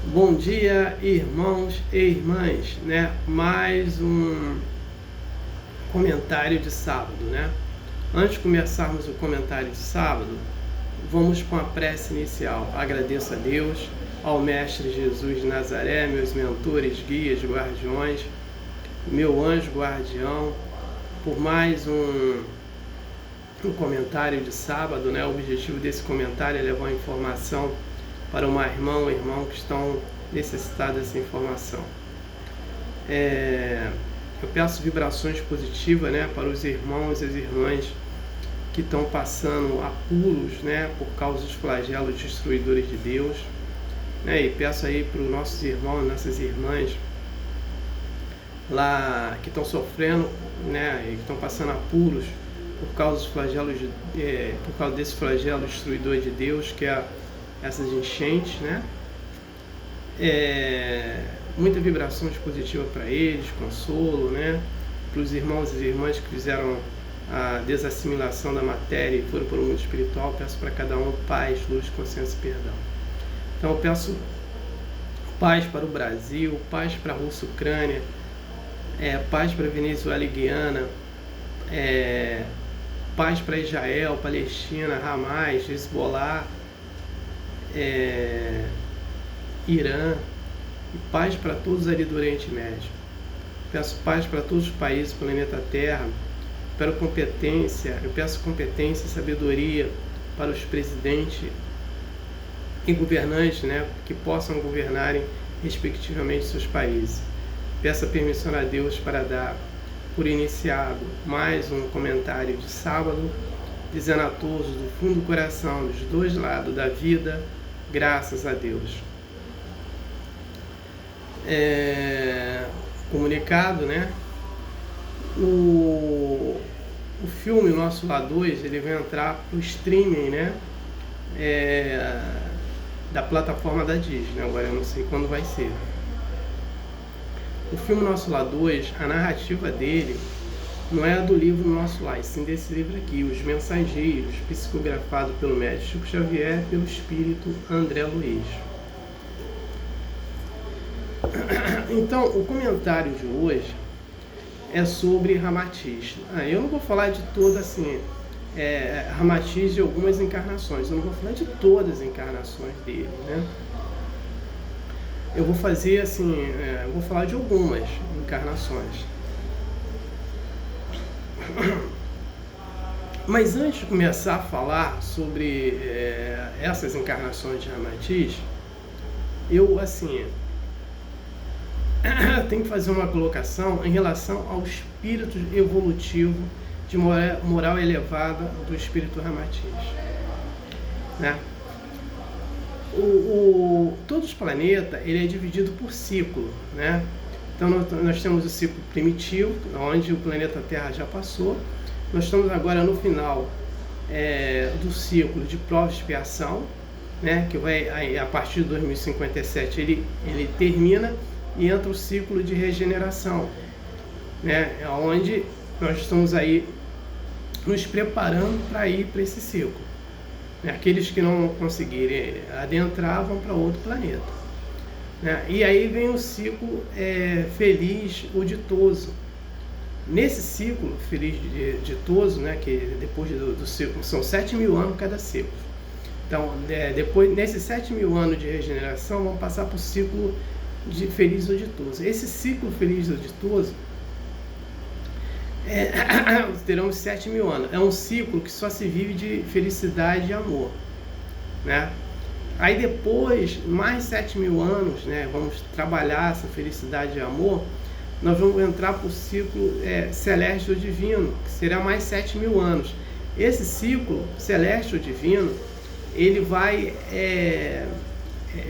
Bom dia, irmãos e irmãs, né? Mais um comentário de sábado, né? Antes de começarmos o comentário de sábado, vamos com a prece inicial. Agradeço a Deus, ao Mestre Jesus de Nazaré, meus mentores, guias, guardiões, meu anjo guardião, por mais um comentário de sábado, né? O objetivo desse comentário é levar informação para uma irmã ou irmão que estão necessitados dessa informação. Eu peço vibrações positivas, né, para os irmãos e as irmãs que estão passando apuros, né, por causa dos flagelos destruidores de Deus, né, e peço aí para os nossos irmãos e nossas irmãs lá que estão sofrendo, né, e que estão passando apuros por causa dos flagelos, por causa desse flagelo destruidor de Deus, que é essas enchentes, né? Muita vibração positiva para eles, consolo, né? Para os irmãos e irmãs que fizeram a desassimilação da matéria e foram para o mundo espiritual, peço para cada um paz, luz, consciência e perdão. Então eu peço paz para o Brasil, paz para a Rússia, Ucrânia, paz para a Venezuela e Guiana, paz para Israel, Palestina, Hamas, Hezbollah, Irã, e paz para todos ali do Oriente Médio. Peço paz para todos os países do planeta Terra. Eu peço competência e sabedoria para os presidentes e governantes, né, que possam governarem respectivamente seus países. Peço a permissão a Deus para dar por iniciado mais um comentário de sábado, dizendo a todos do fundo do coração, dos dois lados da vida, graças a Deus. Comunicado, né? O filme Nosso Lar 2, ele vai entrar pro streaming, né? Da plataforma da Disney. Agora eu não sei quando vai ser. O filme Nosso Lar 2, a narrativa dele não é a do livro Nosso Lar, e sim desse livro aqui, Os Mensageiros, psicografado pelo médico Chico Xavier, pelo espírito André Luiz. Então, o comentário de hoje é sobre Ramatiz. Eu não vou falar de toda, assim, Ramatiz de algumas encarnações, eu não vou falar de todas as encarnações dele, né? Eu vou fazer, assim, eu vou falar de algumas encarnações. Mas antes de começar a falar sobre essas encarnações de Ramatiz, eu, assim, tenho que fazer uma colocação em relação ao espírito evolutivo de moral elevada do espírito Ramatiz, né? Todo os planetas, ele é dividido por ciclo, né? Então nós temos o ciclo primitivo, onde o planeta Terra já passou. Nós estamos agora no final do ciclo de prova e expiação, né? Que vai, a partir de 2057 ele termina e entra o ciclo de regeneração, né? Onde nós estamos aí nos preparando para ir para esse ciclo. Aqueles que não conseguirem adentrar vão para outro planeta, né? E aí vem o ciclo feliz ou ditoso. Nesse ciclo feliz ditoso, né, que depois do ciclo, são 7.000 anos cada ciclo. Então, depois, nesses 7.000 anos de regeneração, vão passar para o ciclo de feliz ou ditoso. Esse ciclo feliz ou ditoso terão 7.000 anos. É um ciclo que só se vive de felicidade e amor, né? Aí depois, mais 7.000 anos, né, vamos trabalhar essa felicidade e amor, nós vamos entrar para o ciclo celeste ou divino, que será mais 7.000 anos. Esse ciclo celeste ou divino, ele vai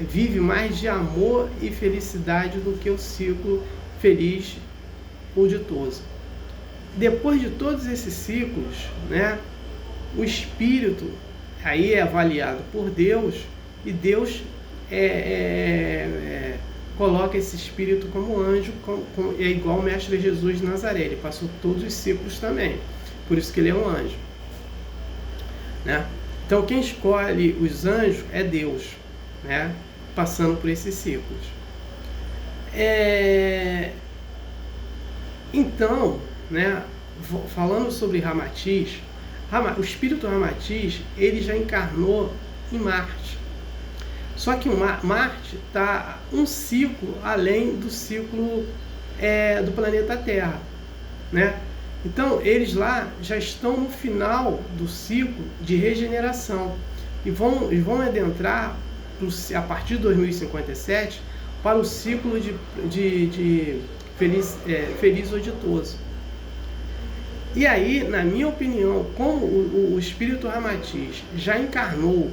vive mais de amor e felicidade do que o ciclo feliz ou ditoso. Depois de todos esses ciclos, né, o espírito aí é avaliado por Deus, e Deus coloca esse espírito como anjo, é igual o Mestre Jesus de Nazaré. Ele passou todos os ciclos também, por isso que ele é um anjo, né? Então quem escolhe os anjos é Deus, né? passando por esses ciclos. Então, né, falando sobre Ramatiz, o espírito Ramatiz, ele já encarnou em Marte. Só que Marte está um ciclo além do ciclo do planeta Terra, né? Então, eles lá já estão no final do ciclo de regeneração e vão adentrar a partir de 2057 para o ciclo de feliz ou ditoso. E aí, na minha opinião, como o espírito Ramatiz já encarnou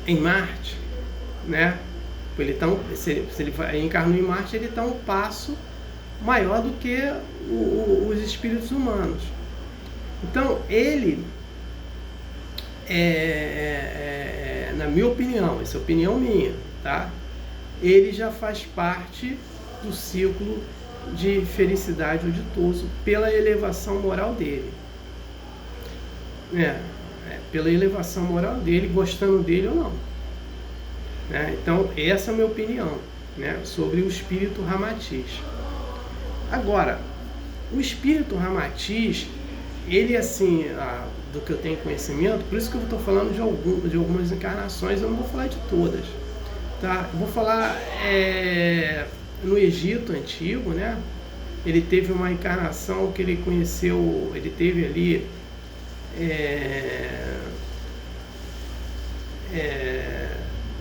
em Marte, né? Se ele encarnou em Marte, ele está um passo maior do que os espíritos humanos. Então, ele, na minha opinião, essa é a opinião minha, tá? Ele já faz parte do ciclo de felicidade ou ditoso pela elevação moral dele. Pela elevação moral dele, gostando dele ou não. Então, essa é a minha opinião, né, sobre o espírito Ramatiz. Agora, o espírito Ramatiz, ele assim, do que eu tenho conhecimento, por isso que eu estou falando de algumas encarnações, eu não vou falar de todas, tá? Eu vou falar no Egito Antigo, né? Ele teve uma encarnação que ele conheceu, ele teve ali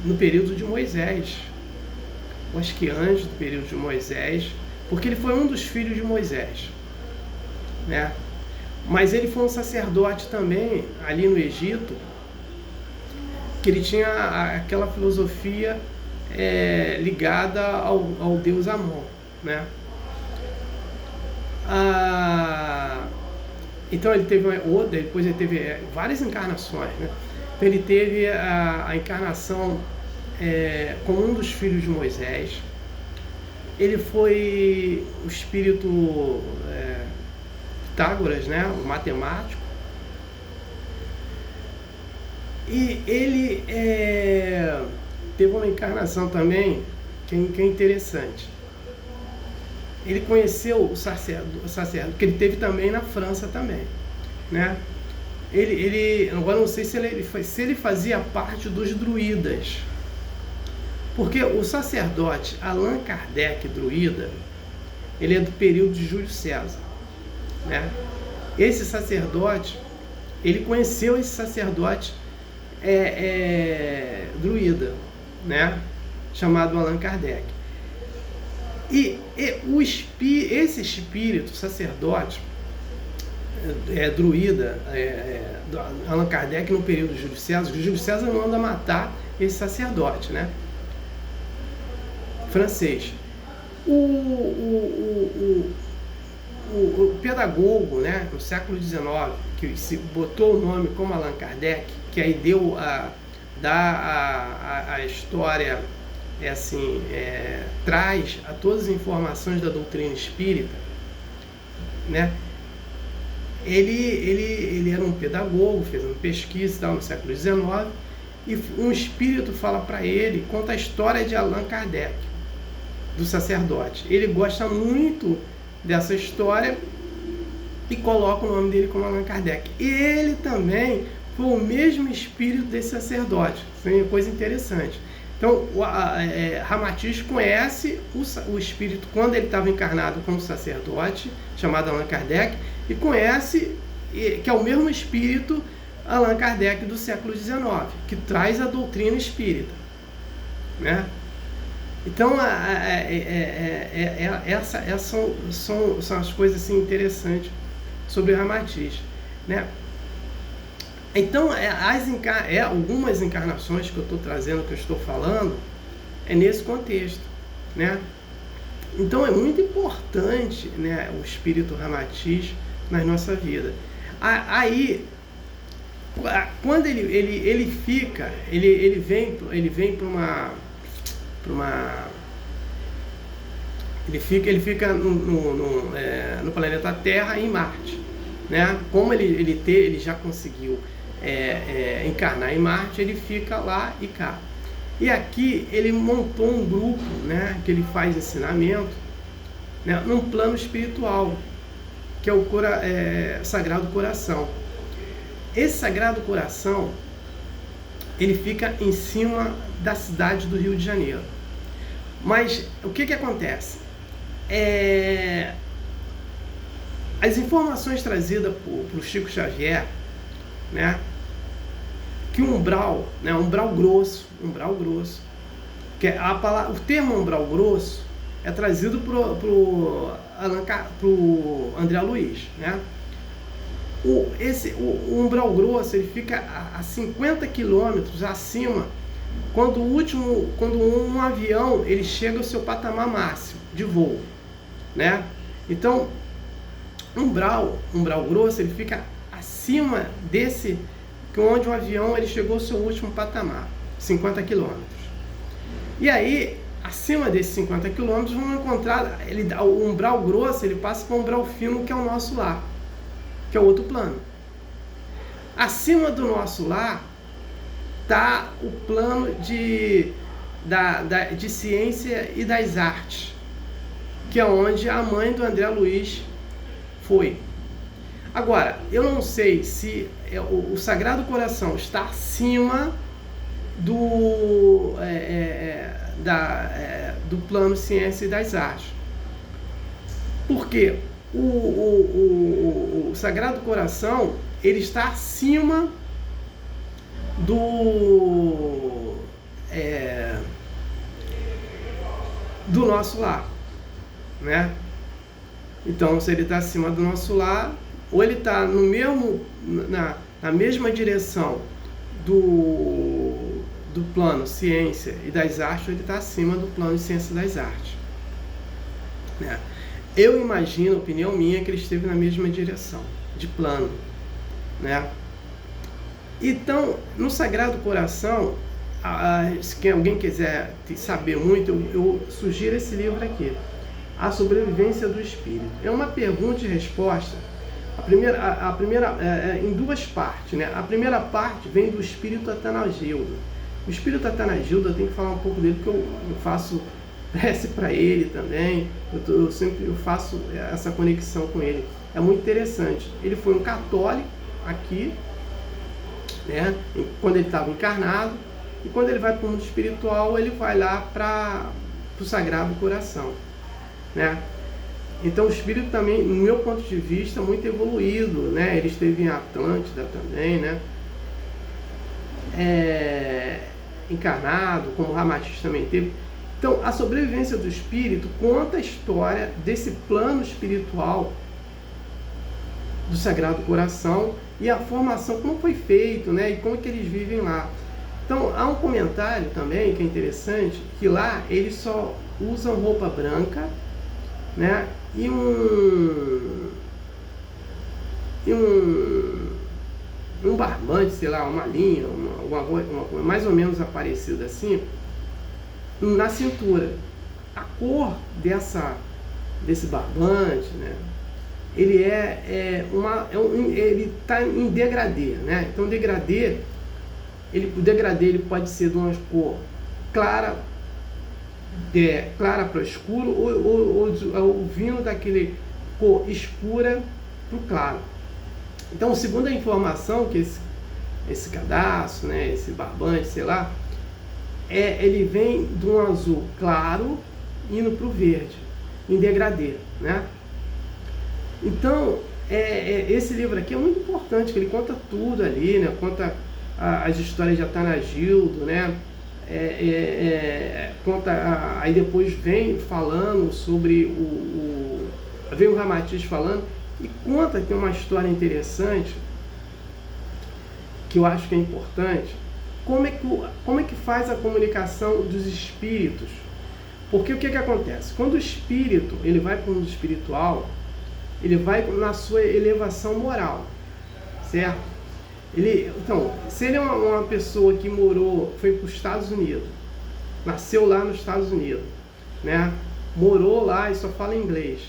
no período de Moisés, eu acho que antes do período de Moisés, porque ele foi um dos filhos de Moisés, né? Mas ele foi um sacerdote também ali no Egito, que ele tinha aquela filosofia ligada ao deus Amon, né? Então ele teve depois ele teve várias encarnações, né? Então ele teve a encarnação como um dos filhos de Moisés. Ele foi o espírito Pitágoras, né? O matemático. E ele teve uma encarnação também que é interessante. Ele conheceu o sacerdote, que ele teve também na França também, né? Agora não sei se ele fazia parte dos druidas, porque o sacerdote Allan Kardec, druida, ele é do período de Júlio César, né? Esse sacerdote, ele conheceu esse sacerdote druida, né? Chamado Allan Kardec. E esse espírito sacerdote druida, Allan Kardec, no período de Júlio César, Júlio César manda matar esse sacerdote, né? Francês. O pedagogo, né, no século XIX, que se botou o nome como Allan Kardec, que aí deu a história, traz a todas as informações da doutrina espírita, né? Ele era um pedagogo, fez uma pesquisa e tal, no século XIX, e um espírito fala para ele, conta a história de Allan Kardec, do sacerdote. Ele gosta muito dessa história e coloca o nome dele como Allan Kardec. E ele também foi o mesmo espírito desse sacerdote. Isso é uma coisa interessante. Então, Ramatiz conhece o espírito quando ele estava encarnado como sacerdote, chamado Allan Kardec, e conhece que é o mesmo espírito Allan Kardec do século XIX, que traz a doutrina espírita, né? Então, essas são as coisas assim, interessantes sobre Ramatiz, né? Então, algumas encarnações que eu estou trazendo, que eu estou falando, é nesse contexto, né? Então, é muito importante, né, o espírito Ramatiz na nossa vida. Aí, quando ele vem para uma ele fica no planeta Terra e em Marte, né? Como ele já conseguiu encarnar em Marte, ele fica lá e cá. E aqui ele montou um grupo, né, que ele faz ensinamento, né, num plano espiritual, que é o Sagrado Coração. Esse Sagrado Coração, ele fica em cima da cidade do Rio de Janeiro. Mas o que acontece? As informações trazidas por Chico Xavier, né, que o umbral, né, umbral grosso, que é o termo umbral grosso é trazido pro André Luiz, né? O umbral grosso, ele fica a 50 quilômetros acima quando um avião ele chega ao seu patamar máximo de voo, né? Então, umbral grosso, ele fica acima desse, onde o avião ele chegou ao seu último patamar, 50 quilômetros. E aí, acima desses 50 quilômetros, vamos encontrar o umbral grosso, ele passa para o umbral fino, que é o nosso lar, que é o outro plano. Acima do nosso lar está o plano de ciência e das artes, que é onde a mãe do André Luiz foi. Agora, eu não sei se o Sagrado Coração está acima do plano ciência e das artes. Porque o Sagrado Coração, ele está acima do nosso lar, né? Então, se ele está acima do nosso lar, ou ele está na mesma direção do plano ciência e das artes, ou ele está acima do plano ciência e das artes, né? Eu imagino, opinião minha, que ele esteve na mesma direção de plano, né? Então, no Sagrado Coração, se alguém quiser saber muito, eu sugiro esse livro aqui, A Sobrevivência do Espírito. É uma pergunta e resposta. A primeira em duas partes, né? A primeira parte vem do Espírito Atanagildo. O Espírito Atanagildo, eu tenho que falar um pouco dele, porque eu faço prece para ele também. Eu sempre faço essa conexão com ele. É muito interessante. Ele foi um católico aqui, né, quando ele estava encarnado, e quando ele vai para o mundo espiritual, ele vai lá para o Sagrado Coração, né? Então o espírito também, no meu ponto de vista, muito evoluído, né? Ele esteve em Atlântida também, né? Encarnado, como Ramatiz também teve. Então, a sobrevivência do espírito conta a história desse plano espiritual do Sagrado Coração e a formação, como foi feito, né? E como que eles vivem lá. Então, há um comentário também que é interessante, que lá eles só usam roupa branca, né? E um barbante, sei lá, uma linha, uma mais ou menos parecida assim, na cintura. A cor desse barbante, né? Ele ele está em degradê, né? Então, o degradê ele pode ser de uma cor clara para o escuro, ou vindo daquele cor escura para o claro. Então, segundo a informação que esse cadastro, né, esse barbante, sei lá, ele vem de um azul claro indo para o verde, em degradê, né? Então, esse livro aqui é muito importante, que ele conta tudo ali, né? Conta as histórias de Atanagildo, né? Conta, aí depois vem falando sobre vem o Ramatiz falando, e conta que tem uma história interessante, que eu acho que é importante, como é que faz a comunicação dos espíritos. Porque o que acontece? Quando o espírito ele vai para o mundo espiritual, ele vai na sua elevação moral, certo? Então, se ele é uma pessoa que foi para os Estados Unidos, nasceu lá nos Estados Unidos, né? Morou lá e só fala inglês.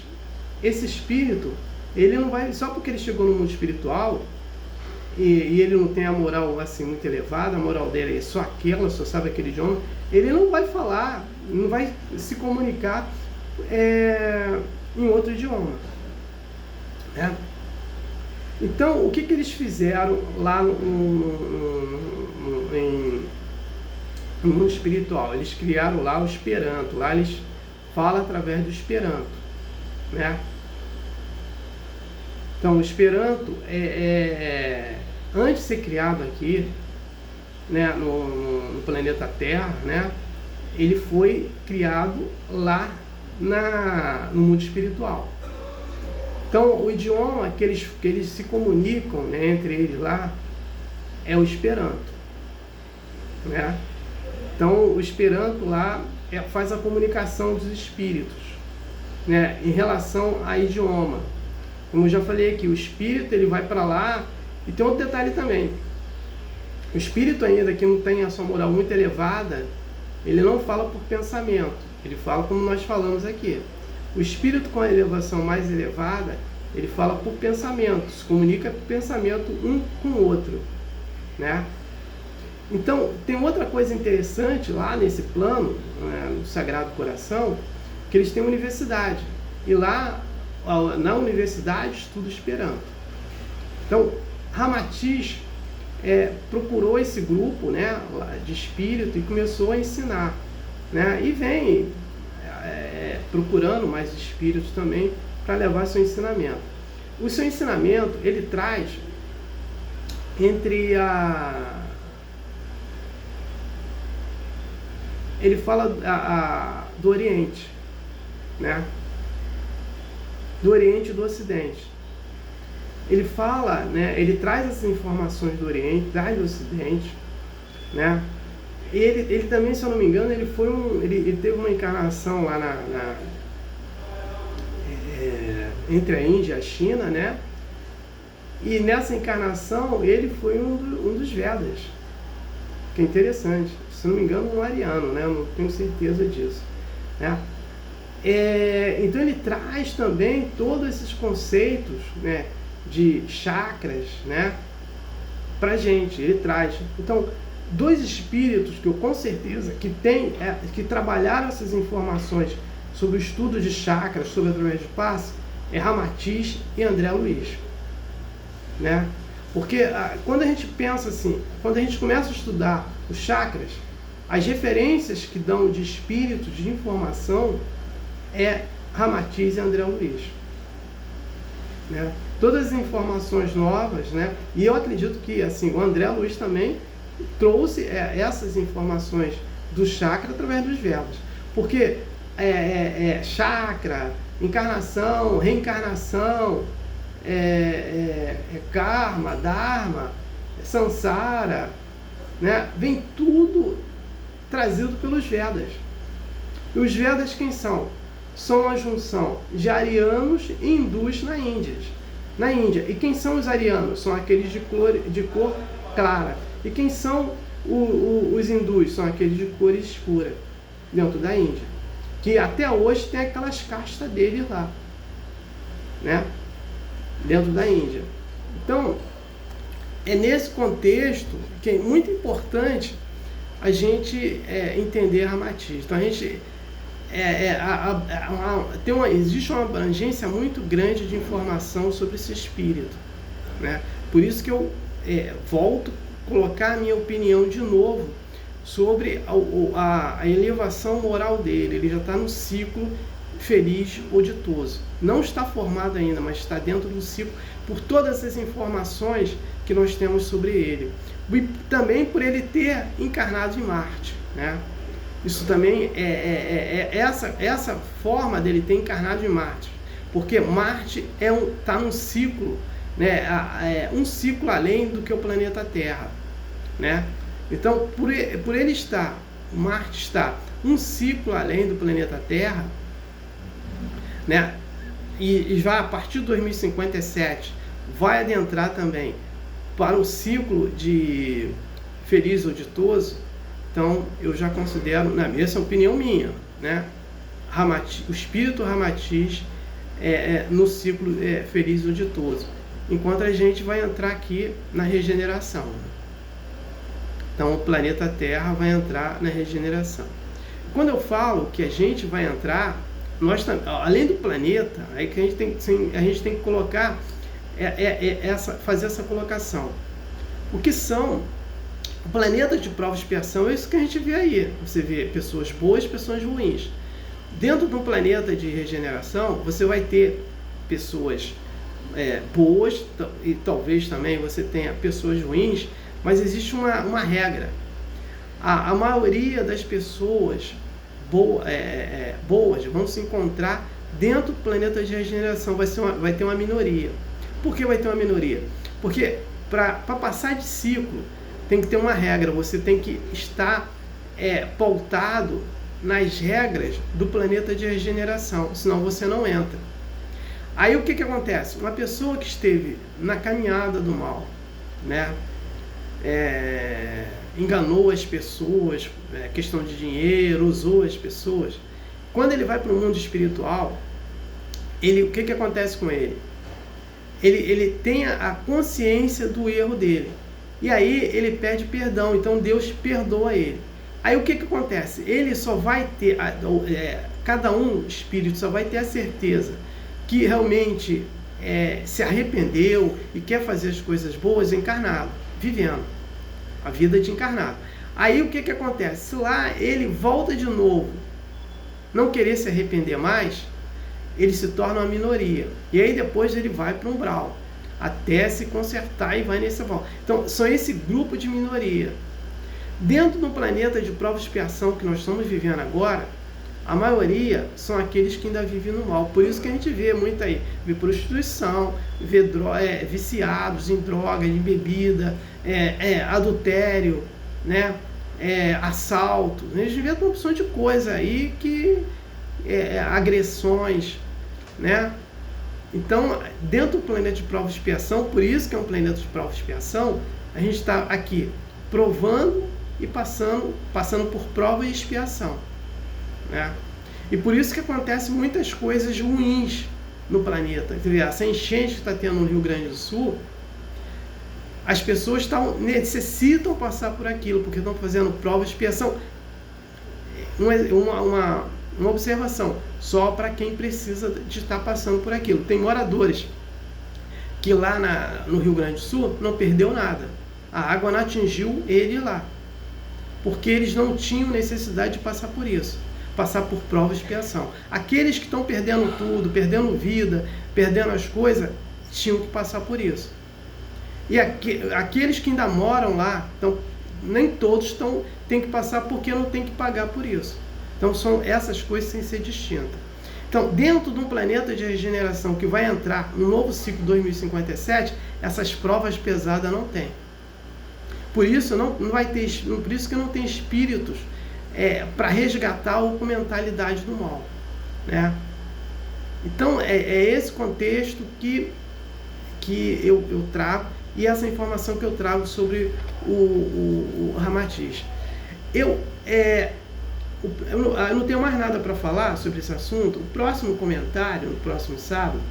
Esse espírito, ele não vai, só porque ele chegou no mundo espiritual, e ele não tem a moral assim muito elevada, a moral dele é só aquela, só sabe aquele idioma, ele não vai falar, não vai se comunicar em outro idioma, né? Então, o que eles fizeram lá no mundo espiritual? Eles criaram lá o Esperanto, lá eles falam através do Esperanto, né? Então, o Esperanto, antes de ser criado aqui, né, no planeta Terra, né, ele foi criado lá no mundo espiritual. Então, o idioma que eles se comunicam, né, entre eles lá é o Esperanto, né? Então, o Esperanto lá faz a comunicação dos espíritos, né, em relação a idioma. Como eu já falei aqui, o espírito ele vai para lá. E tem outro detalhe também: o espírito, ainda que não tenha a sua moral muito elevada, ele não fala por pensamento, ele fala como nós falamos aqui. O espírito com a elevação mais elevada, ele fala por pensamento, se comunica por pensamento um com o outro, né? Então, tem outra coisa interessante lá nesse plano, né, no Sagrado Coração, que eles têm uma universidade. E lá, na universidade, estuda Esperanto. Então, Ramatiz procurou esse grupo, né, de espírito e começou a ensinar, né? E vem procurando mais espíritos também para levar seu ensinamento. O seu ensinamento, ele traz ele fala do Oriente, né? Do Oriente e do Ocidente. Ele fala, né? Ele traz essas informações do Oriente, traz do Ocidente, né? Ele também, se eu não me engano, ele teve uma encarnação lá entre a Índia e a China, né? E nessa encarnação ele foi um dos Vedas, que é interessante. Se não me engano, um ariano, né? Eu não tenho certeza disso, né? Então ele traz também todos esses conceitos, né, de chakras, né, pra gente. Ele traz. Então, dois espíritos que eu com certeza que trabalharam essas informações sobre o estudo de chakras, sobre através de passe, é Ramatiz e André Luiz, né? Porque quando a gente pensa assim, quando a gente começa a estudar os chakras, as referências que dão de espíritos, de informação, é Ramatiz e André Luiz, né? Todas as informações novas, né? E eu acredito que assim, o André Luiz também trouxe essas informações do chakra através dos Vedas. Porque chakra, encarnação, reencarnação, karma, dharma, samsara, né? Vem tudo trazido pelos Vedas. E os Vedas quem são? São a junção de arianos e hindus na Índia. E quem são os arianos? São aqueles de cor clara. E quem são os hindus? São aqueles de cor escura, dentro da Índia. Que até hoje tem aquelas castas deles lá, né? Dentro da Índia. Então, é nesse contexto que é muito importante a gente entender Ramatiz. Então, a gente existe uma abrangência muito grande de informação sobre esse espírito, né? Por isso que eu volto a colocar a minha opinião de novo sobre a elevação moral dele. Ele já está no ciclo feliz ou ditoso. Não está formado ainda, mas está dentro do ciclo por todas essas informações que nós temos sobre ele. E também por ele ter encarnado em Marte, né? Isso também essa forma dele ter encarnado em Marte, porque Marte está num ciclo, né, um ciclo além do que o planeta Terra, né? Então, por ele estar, Marte está um ciclo além do planeta Terra, né? E já a partir de 2057 vai adentrar também para o ciclo de feliz ou ditoso. Então, eu já considero, essa é a opinião minha, né? O espírito Ramatiz no ciclo feliz ou ditoso. enquanto a gente vai entrar aqui na regeneração. Então o planeta Terra vai entrar na regeneração. Quando eu falo que a gente vai entrar, nós, além do planeta, aí que a gente tem que colocar, fazer essa colocação. O que são o planeta de prova e expiação? É isso que a gente vê aí. Você vê pessoas boas e pessoas ruins. Dentro de um planeta de regeneração, você vai ter pessoas boas, e talvez também você tenha pessoas ruins, mas existe uma regra. A maioria das pessoas boas vão se encontrar dentro do planeta de regeneração, vai ter uma minoria. Por que vai ter uma minoria? Porque para passar de ciclo tem que ter uma regra, você tem que estar pautado nas regras do planeta de regeneração, senão você não entra. Aí o que acontece? Uma pessoa que esteve na caminhada do mal, né? Enganou as pessoas, questão de dinheiro, usou as pessoas. Quando ele vai para o mundo espiritual, o que acontece com ele? Ele tem a consciência do erro dele. E aí ele pede perdão, então Deus perdoa ele. Aí o que acontece? Ele só vai ter, cada espírito só vai ter a certeza que realmente se arrependeu e quer fazer as coisas boas encarnado, vivendo a vida de encarnado. Aí o que acontece? Se lá ele volta de novo, não querer se arrepender mais, ele se torna uma minoria. E aí depois ele vai para o umbral, até se consertar e vai nessa volta. Então, são esse grupo de minoria. Dentro do planeta de prova e expiação que nós estamos vivendo agora, a maioria são aqueles que ainda vivem no mal. Por isso que a gente vê muito aí, vê prostituição, vê viciados em droga, em bebida, adultério, né? Assalto. A gente vê uma opção de coisa aí que agressões, né? Então, dentro do planeta de prova e expiação, por isso que é um planeta de prova e expiação, a gente está aqui provando e passando por prova e expiação, né? E por isso que acontecem muitas coisas ruins no planeta. Quer dizer, essa enchente que está tendo no Rio Grande do Sul, as pessoas necessitam passar por aquilo, porque estão fazendo prova e expiação. Uma observação, só para quem precisa de estar passando por aquilo. Tem moradores que lá no Rio Grande do Sul não perdeu nada. A água não atingiu ele lá, porque eles não tinham necessidade de passar por isso, passar por prova e expiação. Aqueles que estão perdendo tudo, perdendo vida, perdendo as coisas, tinham que passar por isso. E aqueles que ainda moram lá, então, nem todos têm que passar, porque não tem que pagar por isso. Então são essas coisas sem ser distintas. Então, dentro de um planeta de regeneração que vai entrar no novo ciclo 2057, essas provas pesadas não tem. Por isso não vai ter, por isso que não tem espíritos para resgatar ou com mentalidade do mal, né? Então é esse contexto que eu trago, e essa informação que eu trago sobre o Ramatiz. Eu não tenho mais nada para falar sobre esse assunto. O próximo comentário, no próximo sábado,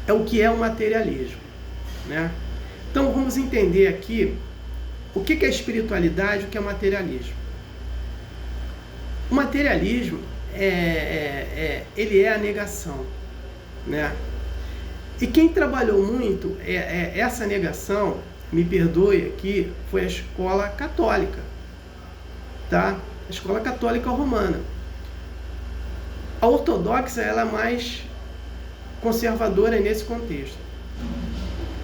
é o que é o materialismo, né? Então vamos entender aqui o que é espiritualidade e o que é materialismo. O materialismo ele é a negação, né? E quem trabalhou muito essa negação, me perdoe aqui, foi a escola católica, tá? A escola católica romana. A ortodoxa, ela é mais conservadora nesse contexto.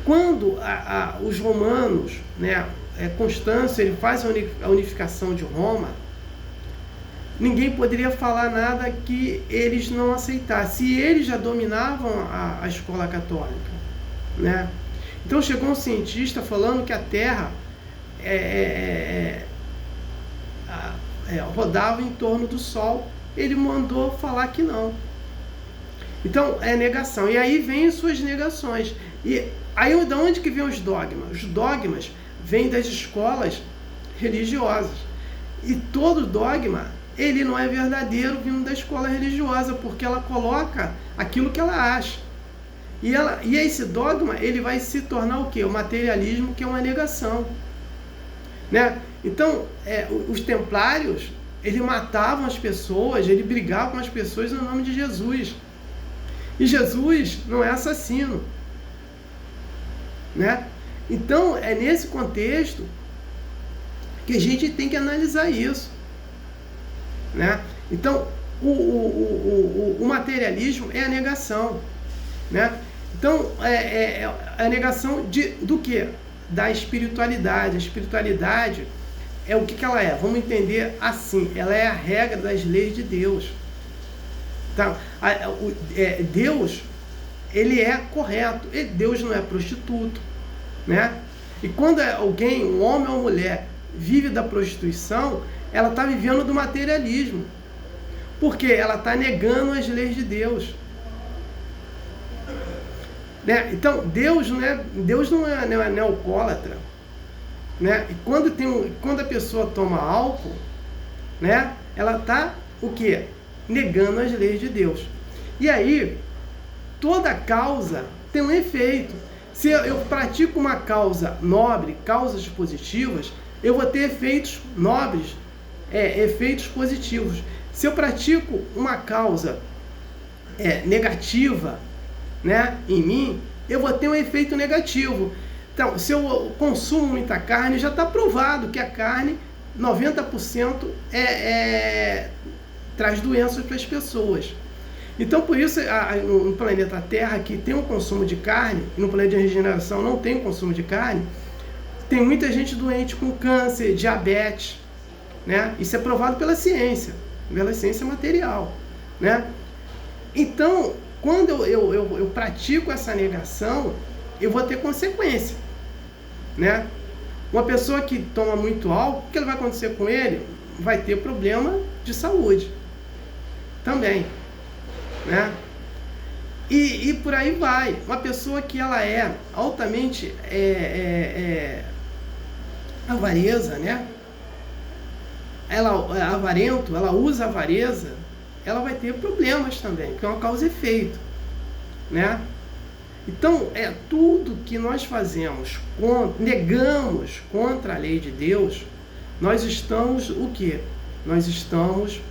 Quando os romanos, né, Constâncio, ele faz a unificação de Roma, ninguém poderia falar nada que eles não aceitassem. Se eles já dominavam a escola católica, né? Então chegou um cientista falando que a Terra rodava em torno do Sol. Ele mandou falar que não. Então é negação. E aí vem suas negações. E aí de onde que vem os dogmas? Os dogmas vêm das escolas religiosas. E todo dogma, ele não é verdadeiro vindo da escola religiosa, porque ela coloca aquilo que ela acha. E esse dogma, ele vai se tornar o quê? O materialismo, que é uma negação. Né? Então, os templários, eles matavam as pessoas, eles brigavam com as pessoas no nome de Jesus. E Jesus não é assassino. Né? Então, é nesse contexto que a gente tem que analisar isso. Né? Então, o materialismo é a negação. Né? Então, é a negação do quê? Da espiritualidade. A espiritualidade é o que ela é? Vamos entender assim, ela é a regra das leis de Deus. Tá? Deus, ele é correto. Deus não é prostituto. Né? E quando alguém, um homem ou mulher, vive da prostituição, ela está vivendo do materialismo. Porque ela está negando as leis de Deus. Né? Então, Deus não é alcoólatra. Né? E quando a pessoa toma álcool, né, ela está o quê? Negando as leis de Deus. E aí, toda causa tem um efeito. Se eu pratico uma causa nobre, causas positivas, eu vou ter efeitos nobres, efeitos positivos. Se eu pratico uma causa negativa, né, em mim, eu vou ter um efeito negativo. Então, se eu consumo muita carne, já está provado que a carne, 90% traz doenças para as pessoas. Então, por isso, no planeta Terra, que tem um consumo de carne, e no planeta de regeneração não tem um consumo de carne, tem muita gente doente com câncer, diabetes, né? Isso é provado pela ciência material, né? Então, quando eu pratico essa negação, eu vou ter consequência, né? Uma pessoa que toma muito álcool, o que vai acontecer com ele? Vai ter problema de saúde também, né? E por aí vai. Uma pessoa que ela é altamente avareza, né? Ela é avarento, ela usa a avareza, ela vai ter problemas também, que é uma causa e efeito, né? Então, tudo que nós fazemos, negamos contra a lei de Deus, nós estamos o quê? Nós estamos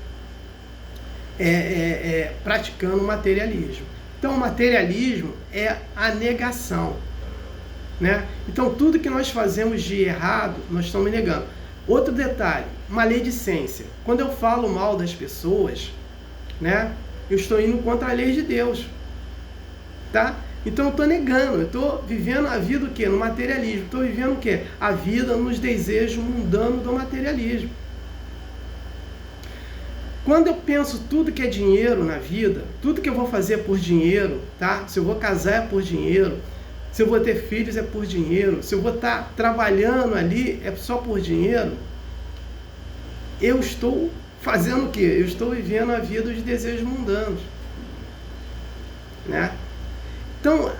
praticando materialismo. Então, o materialismo é a negação, né? Então, tudo que nós fazemos de errado, nós estamos negando. Outro detalhe, maledicência. Quando eu falo mal das pessoas, né, eu estou indo contra a lei de Deus, tá? Então eu estou negando, eu estou vivendo a vida o quê? No materialismo. Estou vivendo o quê? A vida nos desejos mundanos do materialismo. Quando eu penso tudo que é dinheiro na vida, tudo que eu vou fazer é por dinheiro, tá? Se eu vou casar é por dinheiro, se eu vou ter filhos é por dinheiro, se eu vou estar trabalhando ali é só por dinheiro, eu estou fazendo o quê? Eu estou vivendo a vida dos desejos mundanos, né? Então,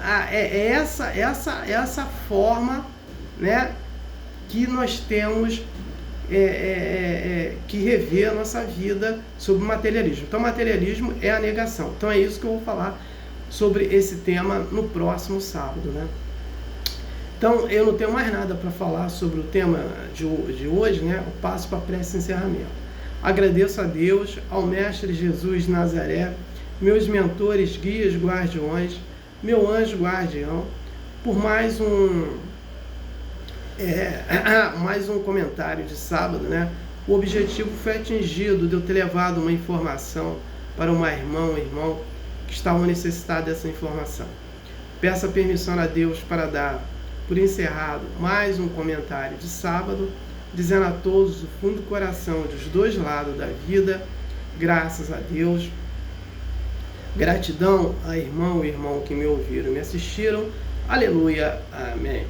essa forma, né, que nós temos que rever a nossa vida sobre o materialismo. Então, o materialismo é a negação. Então, é isso que eu vou falar sobre esse tema no próximo sábado, né? Então, eu não tenho mais nada para falar sobre o tema de hoje, né? Eu passo para a prece de encerramento. Agradeço a Deus, ao Mestre Jesus de Nazaré, meus mentores, guias, guardiões, meu anjo guardião, por mais um comentário de sábado, né? O objetivo foi atingido de eu ter levado uma informação para uma irmã, um irmão que estavam necessitados dessa informação. Peço a permissão a Deus para dar por encerrado mais um comentário de sábado, dizendo a todos do fundo do coração, dos dois lados da vida, graças a Deus, gratidão a irmão e irmão que me ouviram e me assistiram, aleluia, amém.